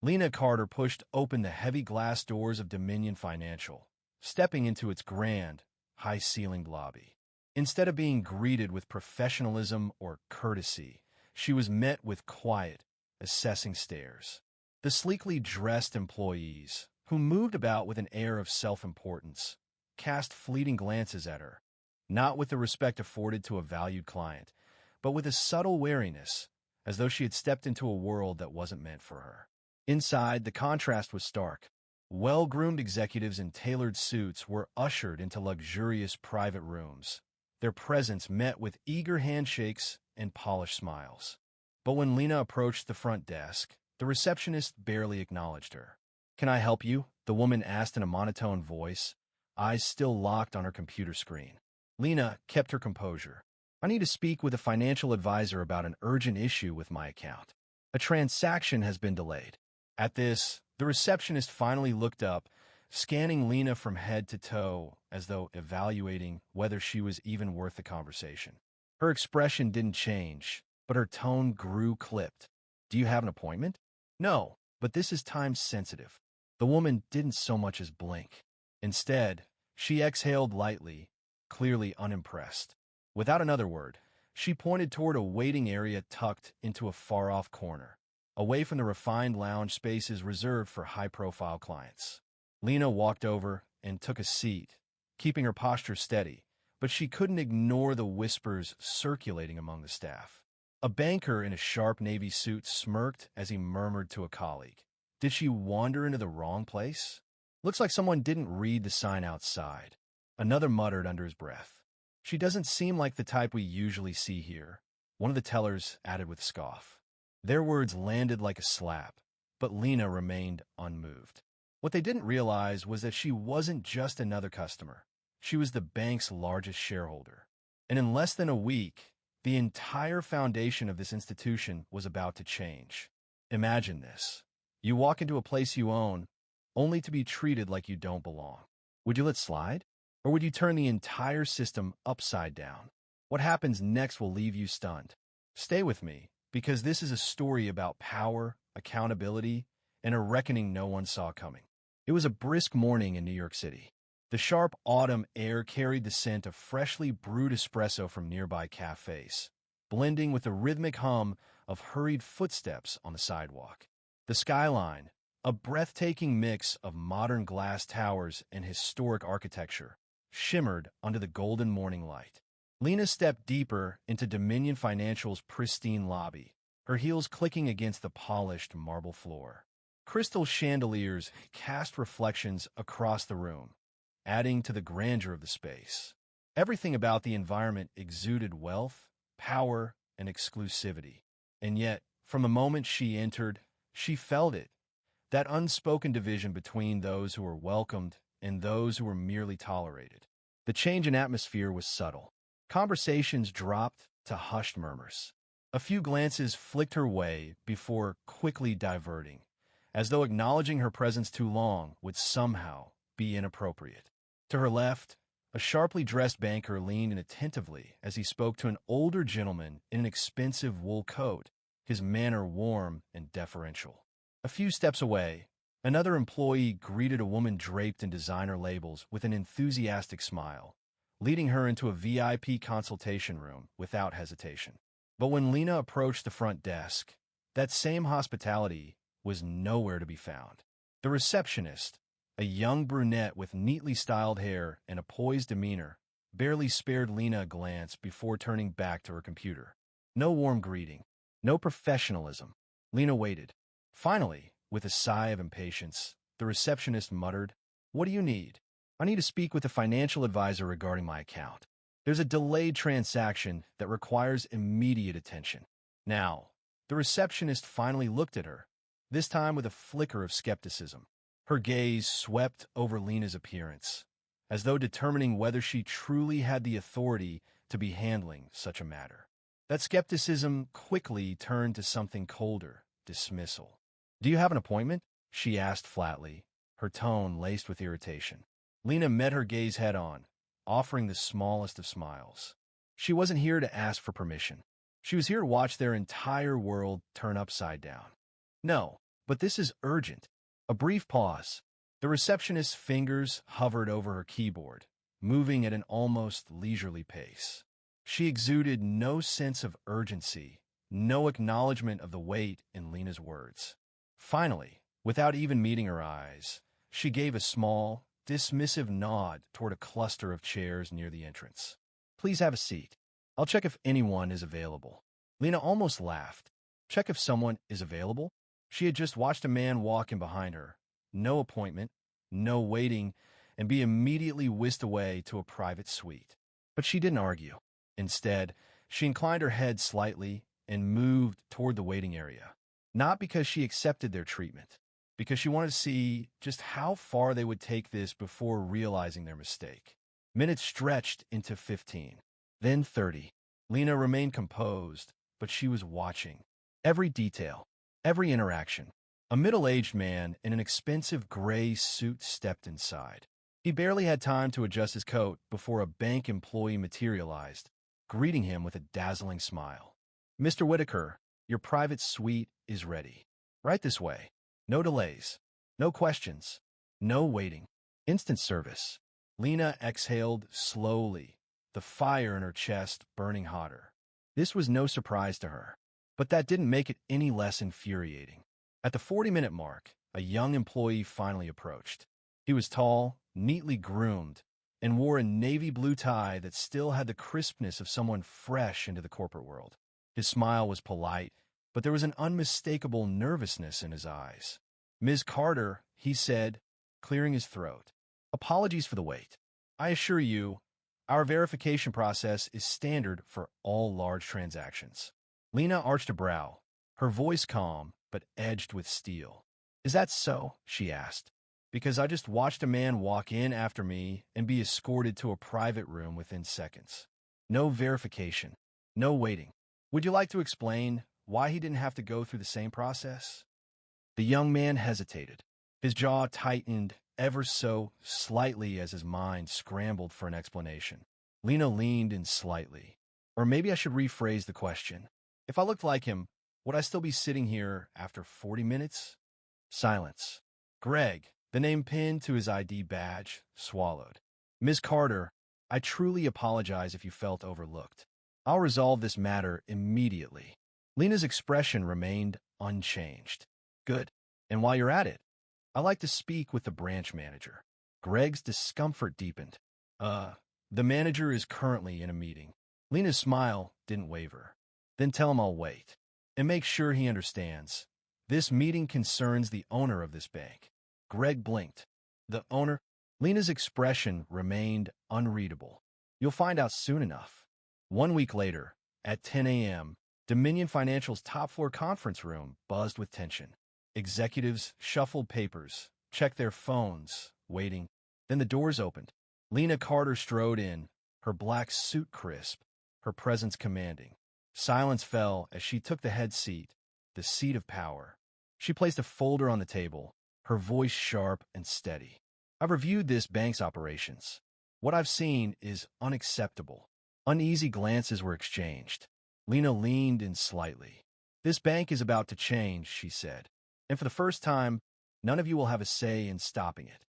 Lena Carter pushed open the heavy glass doors of Dominion Financial, stepping into its grand, high-ceilinged lobby. Instead of being greeted with professionalism or courtesy, she was met with quiet, assessing stares. The sleekly dressed employees, who moved about with an air of self-importance, cast fleeting glances at her, not with the respect afforded to a valued client, but with a subtle wariness, as though she had stepped into a world that wasn't meant for her. Inside, the contrast was stark. Well-groomed executives in tailored suits were ushered into luxurious private rooms, their presence met with eager handshakes and polished smiles. But when Lena approached the front desk, the receptionist barely acknowledged her. "Can I help you?" the woman asked in a monotone voice, eyes still locked on her computer screen. Lena kept her composure. "I need to speak with a financial advisor about an urgent issue with my account. A transaction has been delayed." At this, the receptionist finally looked up, scanning Lena from head to toe, as though evaluating whether she was even worth the conversation. Her expression didn't change, but her tone grew clipped. "Do you have an appointment?" "No, but this is time-sensitive." The woman didn't so much as blink. Instead, she exhaled lightly, clearly unimpressed. Without another word, she pointed toward a waiting area tucked into a far-off corner, away from the refined lounge spaces reserved for high-profile clients. Lena walked over and took a seat, keeping her posture steady, but she couldn't ignore the whispers circulating among the staff. A banker in a sharp navy suit smirked as he murmured to a colleague, "Did she wander into the wrong place? Looks like someone didn't read the sign outside." Another muttered under his breath, "She doesn't seem like the type we usually see here," one of the tellers added with scoff. Their words landed like a slap, but Lena remained unmoved. What they didn't realize was that she wasn't just another customer. She was the bank's largest shareholder. And in less than a week, the entire foundation of this institution was about to change. Imagine this. You walk into a place you own, only to be treated like you don't belong. Would you let slide? Or would you turn the entire system upside down? What happens next will leave you stunned. Stay with me, because this is a story about power, accountability, and a reckoning no one saw coming. It was a brisk morning in New York City. The sharp autumn air carried the scent of freshly brewed espresso from nearby cafes, blending with the rhythmic hum of hurried footsteps on the sidewalk. The skyline, a breathtaking mix of modern glass towers and historic architecture, shimmered under the golden morning light. Lena stepped deeper into Dominion Financial's pristine lobby, her heels clicking against the polished marble floor. Crystal chandeliers cast reflections across the room, adding to the grandeur of the space. Everything about the environment exuded wealth, power, and exclusivity. And yet, from the moment she entered, she felt it, that unspoken division between those who were welcomed and those who were merely tolerated. The change in atmosphere was subtle. Conversations dropped to hushed murmurs. A few glances flicked her way before quickly diverting, as though acknowledging her presence too long would somehow be inappropriate. To her left, a sharply dressed banker leaned in attentively as he spoke to an older gentleman in an expensive wool coat, his manner warm and deferential. A few steps away, another employee greeted a woman draped in designer labels with an enthusiastic smile, leading her into a VIP consultation room without hesitation. But when Lena approached the front desk, that same hospitality was nowhere to be found. The receptionist, a young brunette with neatly styled hair and a poised demeanor, barely spared Lena a glance before turning back to her computer. No warm greeting, no professionalism. Lena waited. Finally, with a sigh of impatience, the receptionist muttered, "What do you need?" "I need to speak with a financial advisor regarding my account. There's a delayed transaction that requires immediate attention." Now, the receptionist finally looked at her, this time with a flicker of skepticism. Her gaze swept over Lena's appearance, as though determining whether she truly had the authority to be handling such a matter. That skepticism quickly turned to something colder, dismissal. "Do you have an appointment?" she asked flatly, her tone laced with irritation. Lena met her gaze head-on, offering the smallest of smiles. She wasn't here to ask for permission. She was here to watch their entire world turn upside down. "No, But this is urgent. A brief pause. The receptionist's fingers hovered over her keyboard, moving at an almost leisurely pace. She exuded no sense of urgency, no acknowledgement of the weight in Lena's words. Finally, without even meeting her eyes, she gave a small, dismissive nod toward a cluster of chairs near the entrance. "Please have a seat. I'll check if anyone is available." Lena almost laughed. Check if someone is available? She had just watched a man walk in behind her. No appointment, no waiting, and be immediately whisked away to a private suite. But she didn't argue. Instead, she inclined her head slightly and moved toward the waiting area. Not because she accepted their treatment, because she wanted to see just how far they would take this before realizing their mistake. Minutes stretched into 15, then 30. Lena remained composed, but she was watching. Every detail, every interaction. A middle-aged man in an expensive gray suit stepped inside. He barely had time to adjust his coat before a bank employee materialized, greeting him with a dazzling smile. "Mr. Whitaker, your private suite is ready. Right this way. No delays. No questions. No waiting. Instant service." Lena exhaled slowly, the fire in her chest burning hotter. This was no surprise to her, but that didn't make it any less infuriating. At the 40-minute mark, a young employee finally approached. He was tall, neatly groomed, and wore a navy blue tie that still had the crispness of someone fresh into the corporate world. His smile was polite, but there was an unmistakable nervousness in his eyes. "Ms. Carter," he said, clearing his throat. "Apologies for the wait. I assure you, our verification process is standard for all large transactions." Lena arched a brow, her voice calm but edged with steel. "Is that so?" she asked. "Because I just watched a man walk in after me and be escorted to a private room within seconds. No verification, no waiting. Would you like to explain why he didn't have to go through the same process?" The young man hesitated. His jaw tightened ever so slightly as his mind scrambled for an explanation. Lena leaned in slightly. "Or maybe I should rephrase the question. If I looked like him, would I still be sitting here after 40 minutes? Silence. Greg, the name pinned to his ID badge, swallowed. "Ms. Carter, I truly apologize if you felt overlooked. I'll resolve this matter immediately." Lena's expression remained unchanged. "Good. And while you're at it, I'd like to speak with the branch manager." Greg's discomfort deepened. The manager is currently in a meeting." Lena's smile didn't waver. "Then tell him I'll wait. And make sure he understands. This meeting concerns the owner of this bank." Greg blinked. "The owner?" Lena's expression remained unreadable. "You'll find out soon enough." 1 week later, at 10 a.m., Dominion Financial's top-floor conference room buzzed with tension. Executives shuffled papers, checked their phones, waiting. Then the doors opened. Lena Carter strode in, her black suit crisp, her presence commanding. Silence fell as she took the head seat, the seat of power. She placed a folder on the table, her voice sharp and steady. "I've reviewed this bank's operations. What I've seen is unacceptable." Uneasy glances were exchanged. Lena leaned in slightly. "This bank is about to change," she said. "And for the first time, none of you will have a say in stopping it."